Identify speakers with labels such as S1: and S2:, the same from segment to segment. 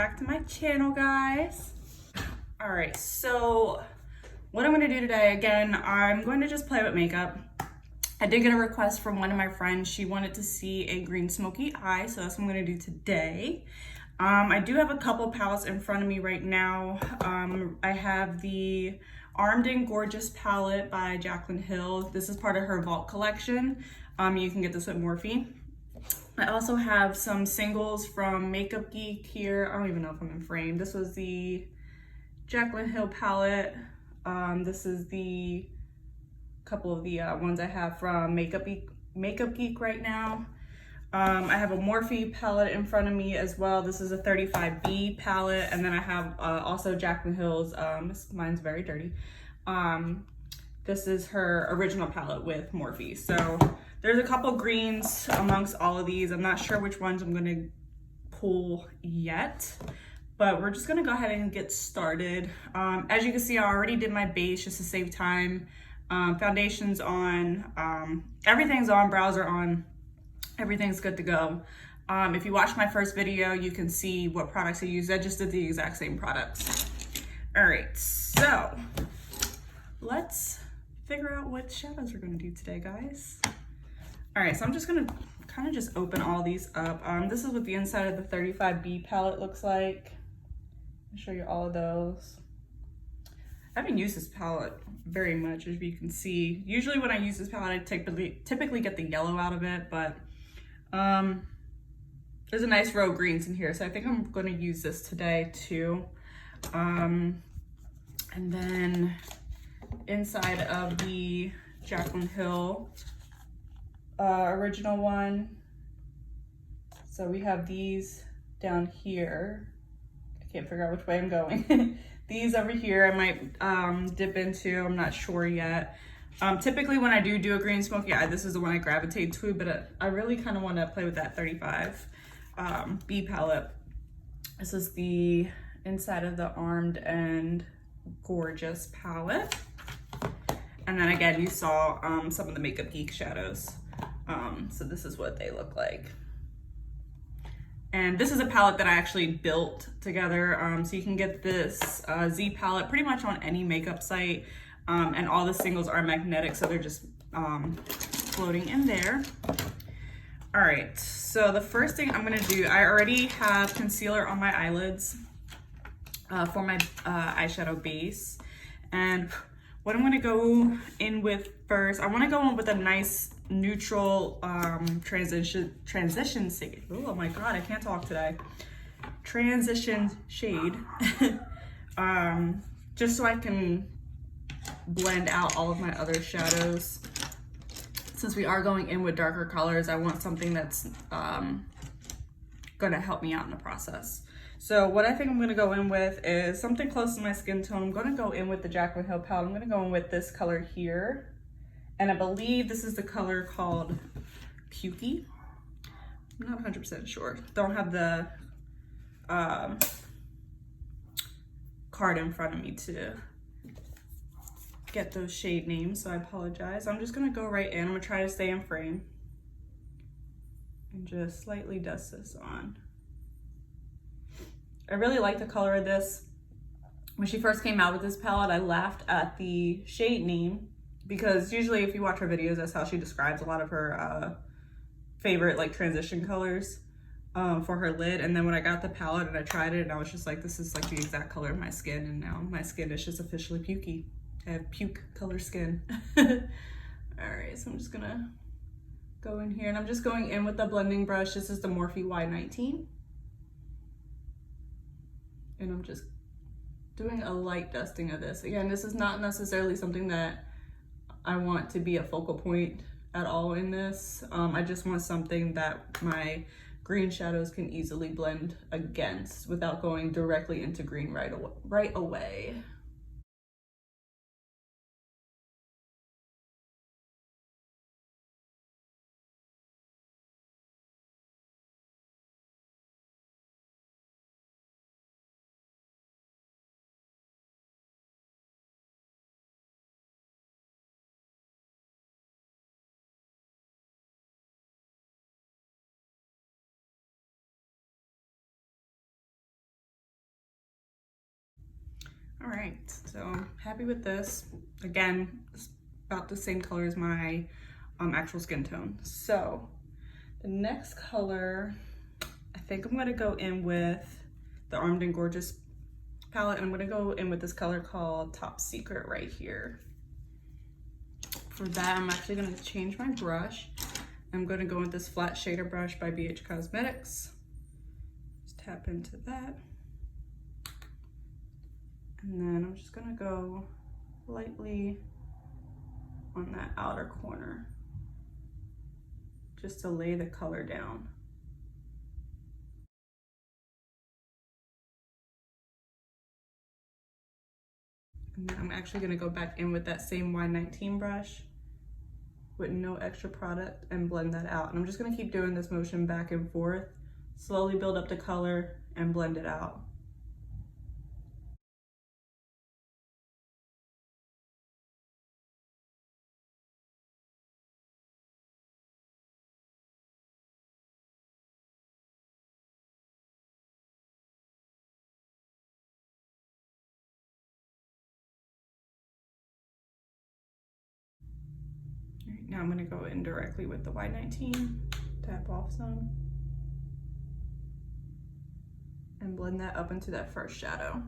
S1: back to my channel, guys. All right, so what I'm gonna do today, again, I'm going to just play with makeup. I did get a request from one of my friends. She wanted to see a green smoky eye, so that's what I'm gonna do today. I do have a couple palettes in front of me right now. I have the Armed and Gorgeous palette by Jaclyn Hill. This is part of her Vault collection. You can get this with Morphe. I also have some singles from Makeup Geek here. I don't even know if I'm in frame. This was the Jaclyn Hill palette. This is the couple of the ones I have from Makeup Geek right now. I have a Morphe palette in front of me as well. This is a 35B palette. And then I have also Jaclyn Hill's, mine's very dirty. This is her original palette with Morphe. So there's a couple greens amongst all of these. I'm not sure which ones I'm gonna pull yet, but we're just gonna go ahead and get started. As you can see, I already did my base just to save time. Foundation's on, everything's on, browser on, everything's good to go. If you watched my first video, you can see what products I used. I just did the exact same products. All right, so let's figure out what shadows we're gonna do today, guys. All right, so I'm just gonna kind of just open all these up. This is what the inside of the 35B palette looks like. I'll show you all of those. I haven't used this palette very much, as you can see. Usually when I use this palette, I typically get the yellow out of it, but there's a nice row of greens in here, so I think I'm gonna use this today too. And then inside of the Jaclyn Hill original one, so we have these down here. I can't figure out which way I'm going. These over here I might dip into, I'm not sure yet. Typically when I do a green smoky eye, this is the one I gravitate to, but I really kind of want to play with that 35 B palette. This is the inside of the Armed and Gorgeous palette. And then again, you saw some of the Makeup Geek shadows. So this is what they look like. And this is a palette that I actually built together. So you can get this Z palette pretty much on any makeup site. And all the singles are magnetic, so they're just floating in there. All right, so the first thing I'm gonna do, I already have concealer on my eyelids for my eyeshadow base. And what I'm gonna go in with first, I wanna go in with a nice neutral transition shade. Oh my God, I can't talk today. Transition shade. Just so I can blend out all of my other shadows. Since we are going in with darker colors, I want something that's gonna help me out in the process. So what I think I'm gonna go in with is something close to my skin tone. I'm gonna go in with the Jaclyn Hill palette. I'm gonna go in with this color here. And I believe this is the color called Pukey. I'm not 100% sure. Don't have the card in front of me to get those shade names, so I apologize. I'm just gonna go right in. I'm gonna try to stay in frame and just slightly dust this on. I really like the color of this. When she first came out with this palette, I laughed at the shade name because usually if you watch her videos, that's how she describes a lot of her favorite like transition colors for her lid. And then when I got the palette and I tried it, and I was just like, this is like the exact color of my skin, and now my skin is just officially pukey. I have puke color skin. All right, so I'm just gonna go in here, and I'm just going in with the blending brush. This is the Morphe Y19. And I'm just doing a light dusting of this. Again, this is not necessarily something that I want to be a focal point at all in this. I just want something that my green shadows can easily blend against without going directly into green right away. All right, so I'm happy with this. Again, it's about the same color as my actual skin tone. So the next color, I think I'm gonna go in with the Armed and Gorgeous palette, and I'm gonna go in with this color called Top Secret right here. For that, I'm actually gonna change my brush. I'm gonna go with this flat shader brush by BH Cosmetics. Just tap into that. And then I'm just gonna go lightly on that outer corner, just to lay the color down. And then I'm actually gonna go back in with that same Y19 brush with no extra product and blend that out. And I'm just gonna keep doing this motion back and forth, slowly build up the color and blend it out. All right, now I'm gonna go in directly with the Y19, tap off some, and blend that up into that first shadow.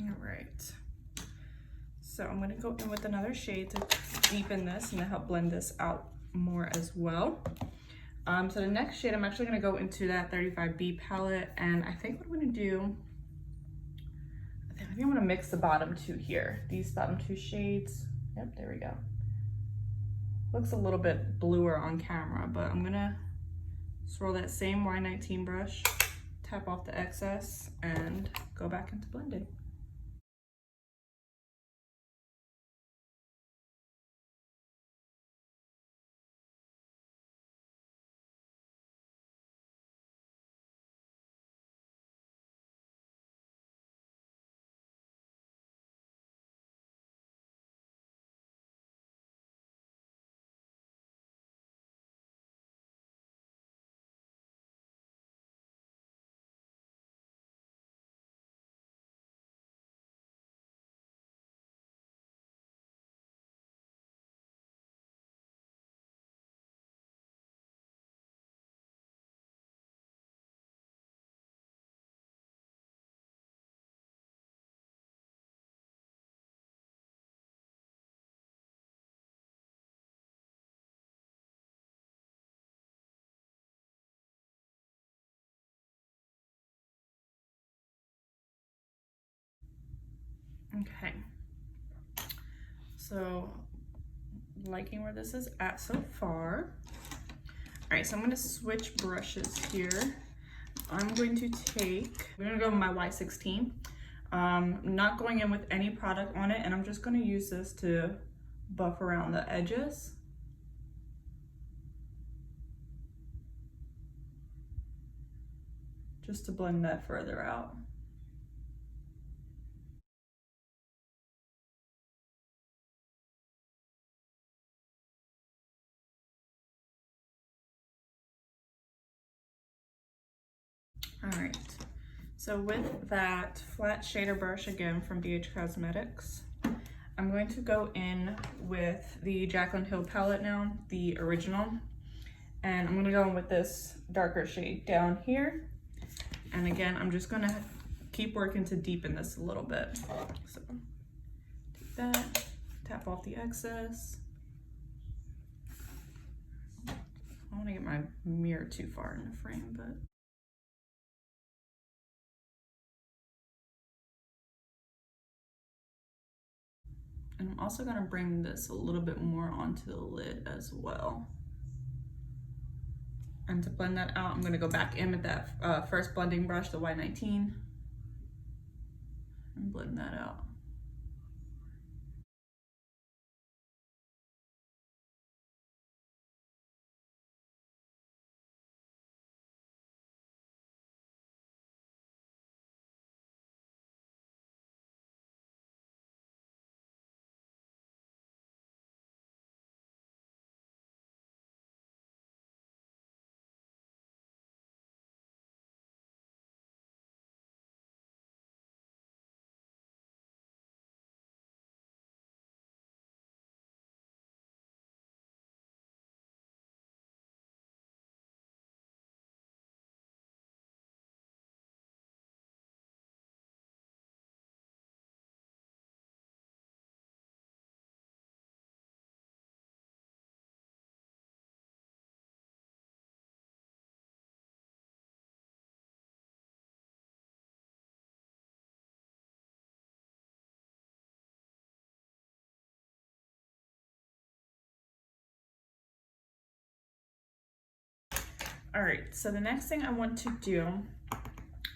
S1: All right, so I'm gonna go in with another shade to deepen this and to help blend this out more as well. So the next shade, I'm actually gonna go into that 35B palette, and I think what I'm gonna do, I think I'm gonna mix the bottom two here. These bottom two shades, yep, there we go. Looks a little bit bluer on camera, but I'm gonna swirl that same Y19 brush, tap off the excess, and go back into blending. Okay, so liking where this is at so far. All right, so I'm gonna switch brushes here. I'm going to we're gonna go with my Y16. I'm not going in with any product on it, and I'm just gonna use this to buff around the edges. Just to blend that further out. All right, so with that flat shader brush again from BH Cosmetics, I'm going to go in with the Jaclyn Hill palette now, the original. And I'm gonna go in with this darker shade down here. And again, I'm just gonna keep working to deepen this a little bit. So take that, tap off the excess. I don't wanna get my mirror too far in the frame, but. And I'm also gonna bring this a little bit more onto the lid as well. And to blend that out, I'm gonna go back in with that first blending brush, the Y19, and blend that out. All right, so the next thing I want to do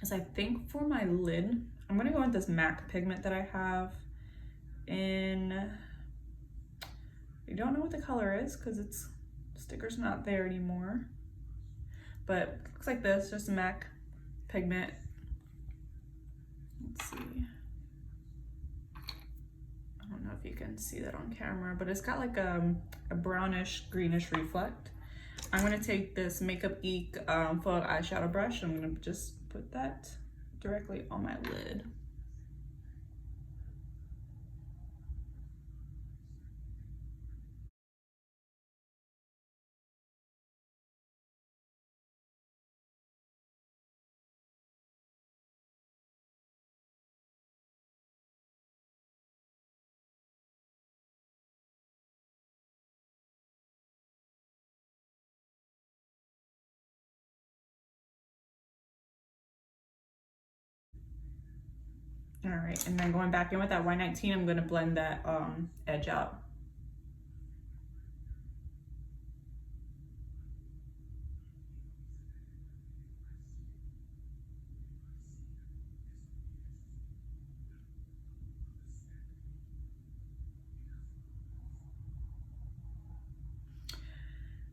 S1: is I think for my lid, I'm gonna go with this MAC pigment that I have in, I don't know what the color is because it's sticker's not there anymore, but it looks like this, just a MAC pigment. Let's see. I don't know if you can see that on camera, but it's got like a brownish greenish reflect. I'm gonna take this Makeup Geek foiled eyeshadow brush. I'm gonna just put that directly on my lid. All right, and then going back in with that Y19, I'm gonna blend that edge out.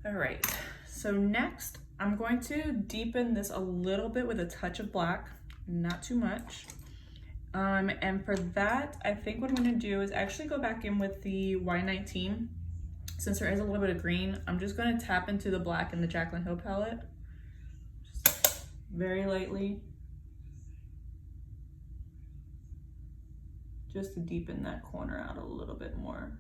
S1: All right, so next I'm going to deepen this a little bit with a touch of black, not too much. And for that, I think what I'm gonna do is actually go back in with the Y19. Since there is a little bit of green, I'm just gonna tap into the black in the Jaclyn Hill palette. Just very lightly. Just to deepen that corner out a little bit more.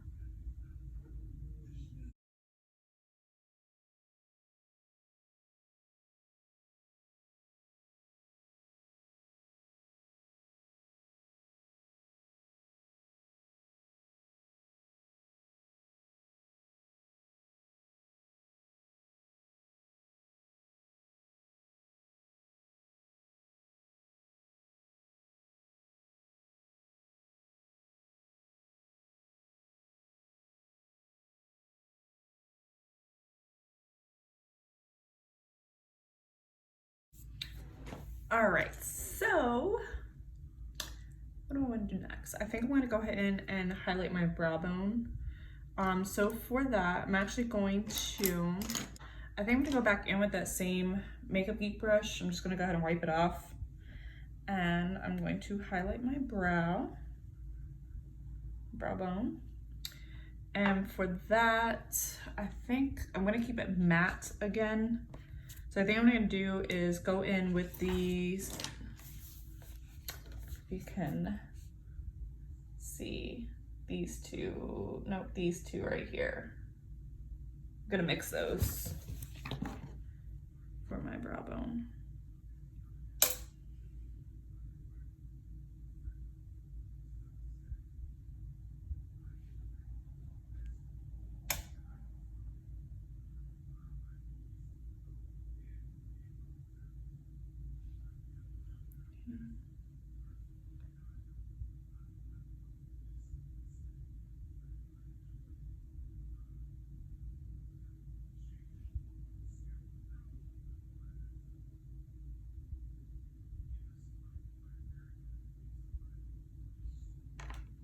S1: All right, so what do I want to do next? I think I'm going to go ahead and highlight my brow bone. So for that, I'm actually going to, I think I'm gonna go back in with that same Makeup Geek brush. I'm just gonna go ahead and wipe it off. And I'm going to highlight my brow bone. And for that, I think I'm gonna keep it matte again. So I think I'm gonna do is go in with these, if you can see, these two, nope, these two right here. I'm gonna mix those for my brow bone.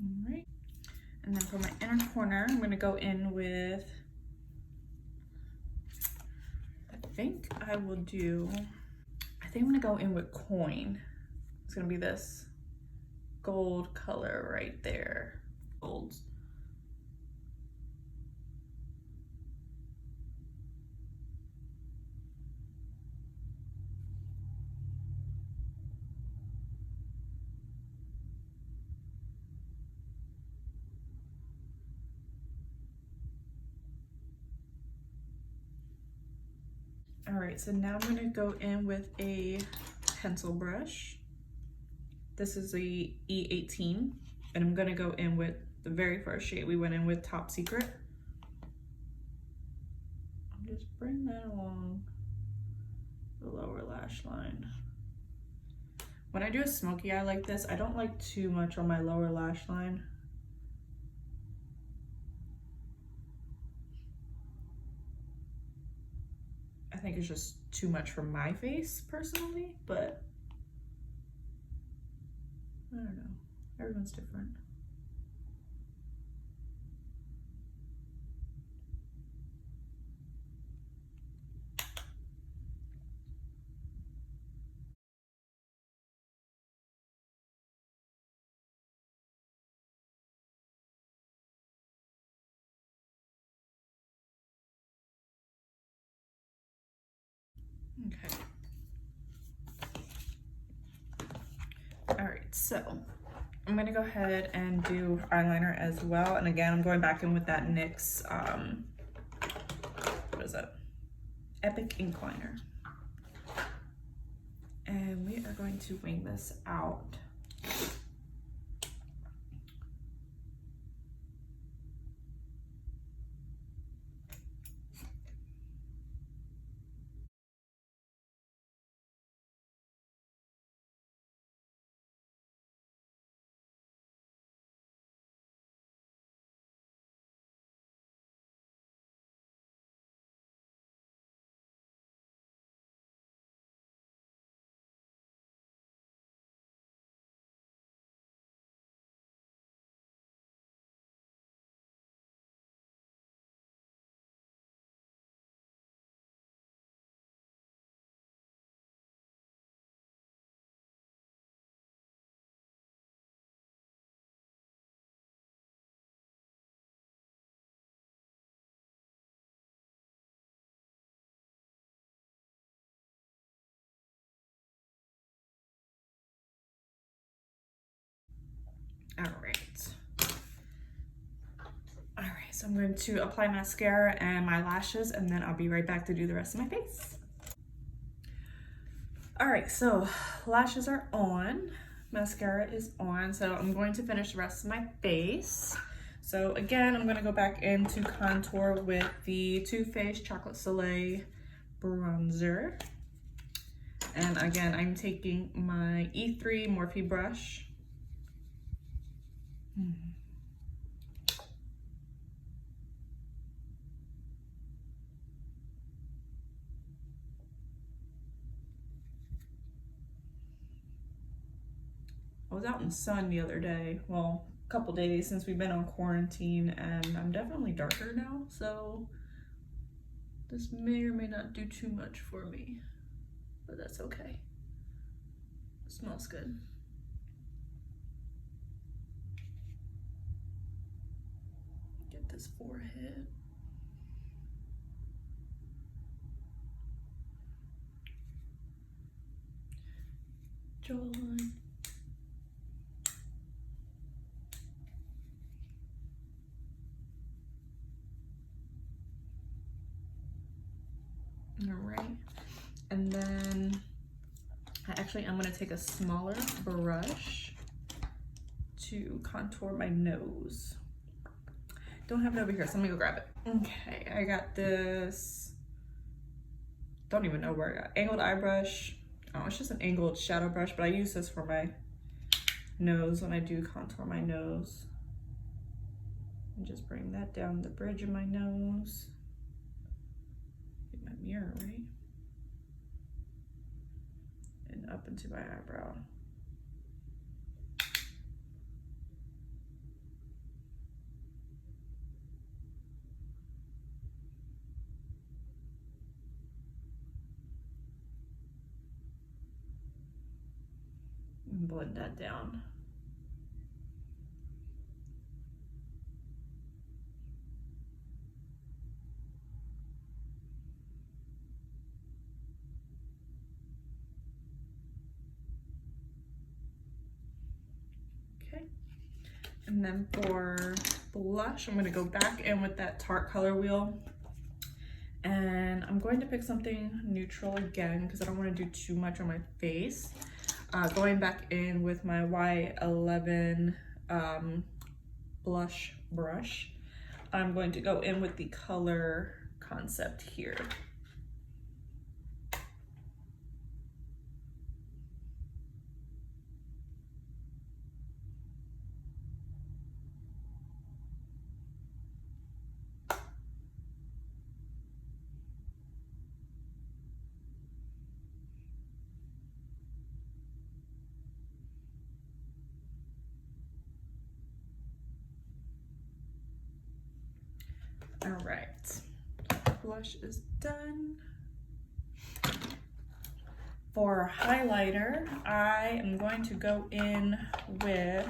S1: All right. And then for my inner corner, I'm gonna go in with, I think I'm gonna go in with coin. It's gonna be this gold color right there. Golds. All right, so now I'm gonna go in with a pencil brush. This is the E18, and I'm gonna go in with the very first shade we went in with, Top Secret. I'll just bring that along the lower lash line. When I do a smoky eye like this, I don't like too much on my lower lash line. I think it's just too much for my face personally, but I don't know, everyone's different. Okay. All right, so I'm gonna go ahead and do eyeliner as well. And again, I'm going back in with that NYX, what is that? Epic Ink Liner. And we are going to wing this out. All right. All right, so I'm going to apply mascara and my lashes, and then I'll be right back to do the rest of my face. All right, so lashes are on, mascara is on, so I'm going to finish the rest of my face. So again, I'm gonna go back into contour with the Too Faced Chocolate Soleil bronzer. And again, I'm taking my E3 Morphe brush. I was out in the sun the other day, well, a couple days since we've been on quarantine, and I'm definitely darker now, so this may or may not do too much for me, but that's okay. It smells good. Get this forehead. Jawline. All right. And then I'm gonna take a smaller brush to contour my nose. Don't have it over here, so let me go grab it. Okay, I got this, don't even know where I got, angled eye brush. Oh, it's just an angled shadow brush, but I use this for my nose when I do contour my nose. And just bring that down the bridge of my nose. Get my mirror, right? And up into my eyebrow. And blend that down. Okay. And then for blush, I'm gonna go back in with that Tarte color wheel. And I'm going to pick something neutral again because I don't want to do too much on my face. Going back in with my Y11 blush brush, I'm going to go in with the color Concept here. All right, blush is done. For highlighter, I am going to go in with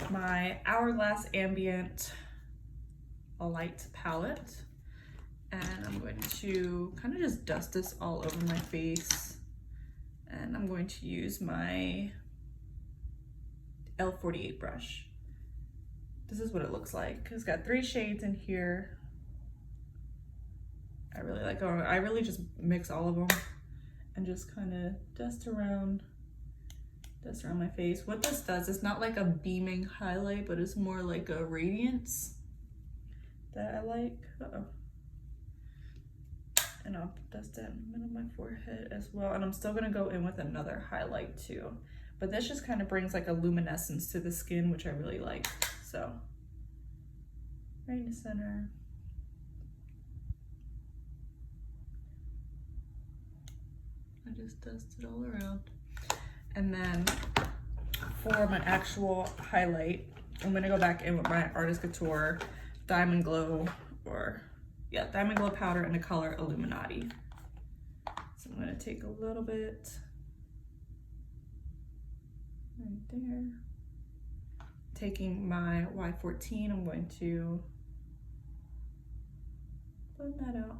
S1: my Hourglass Ambient Light palette. And I'm going to kind of just dust this all over my face. And I'm going to use my L48 brush. This is what it looks like. It's got 3 shades in here. I really like them. I really just mix all of them and just kind of dust around my face. What this does, it's not like a beaming highlight, but it's more like a radiance that I like. Uh-oh. And I'll dust that in the middle of my forehead as well. And I'm still gonna go in with another highlight too. But this just kind of brings like a luminescence to the skin, which I really like. So, right in the center. I just dust it all around. And then for my actual highlight, I'm gonna go back in with my Artist Couture Diamond Glow, Diamond Glow powder in the color Illuminati. So I'm gonna take a little bit right there. Taking my Y14, I'm going to blend that out.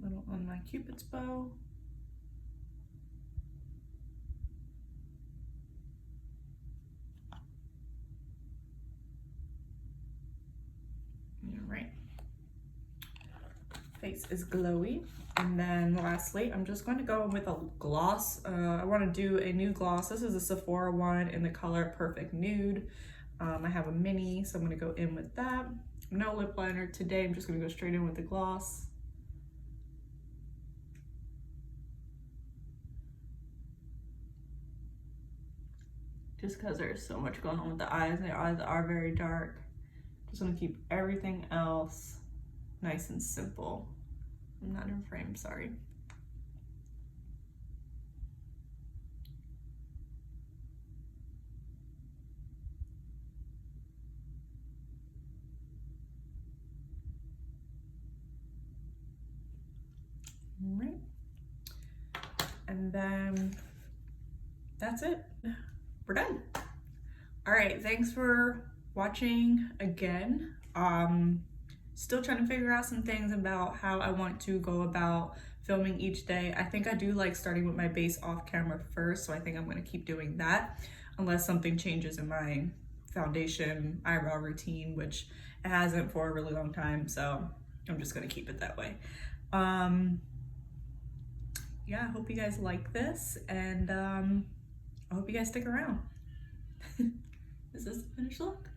S1: Little on my Cupid's bow. All right. Face is glowy. And then lastly, I'm just going to go with a gloss. I want to do a new gloss. This is a Sephora one in the color Perfect Nude. I have a mini, so I'm going to go in with that. No lip liner today. I'm just going to go straight in with the gloss. Just because there's so much going on with the eyes. The eyes are very dark. Just want to keep everything else nice and simple. I'm not in frame, sorry. All right. And then that's it. We're done. All right, thanks for watching again. Still trying to figure out some things about how I want to go about filming each day. I think I do like starting with my base off camera first, so I think I'm gonna keep doing that unless something changes in my foundation eyebrow routine, which it hasn't for a really long time, so I'm just gonna keep it that way. Yeah, I hope you guys like this, and I hope you guys stick around. Is this the finished look?